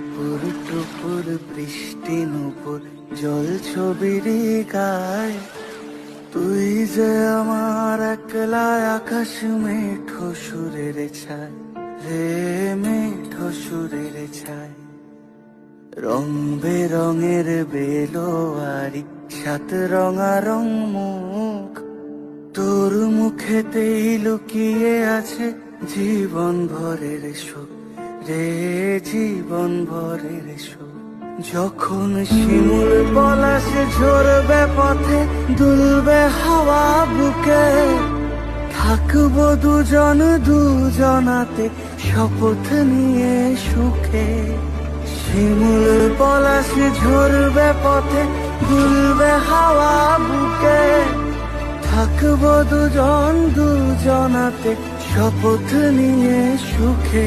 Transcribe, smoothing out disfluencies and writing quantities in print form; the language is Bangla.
টাপুর টুপুর বৃষ্টি নুপুর জল ছবির গায়, তুই যে আমার একলা আকাশ মেঠো সুরের ছায় রে, মেঠো সুরের ছায়। রং বেরঙের বেলোয়ারি সাত রঙারং মুখ, তোর মুখেতেই লুকিয়ে আছে জীবন ভরের সুখ রে, জীবন ভরের সুখ। যখন শিমুল পলাশ ঝরবে পথে, দুলবে হাওয়া বুকে, থাকবো দুজন দুজনাতে শপথ নিয়ে সুখে। শিমুল পলাশ ঝরবে পথে, দুলবে হাওয়া বুকে, থাকবো দুজন দুজনাতে শপথ নিয়ে সুখে।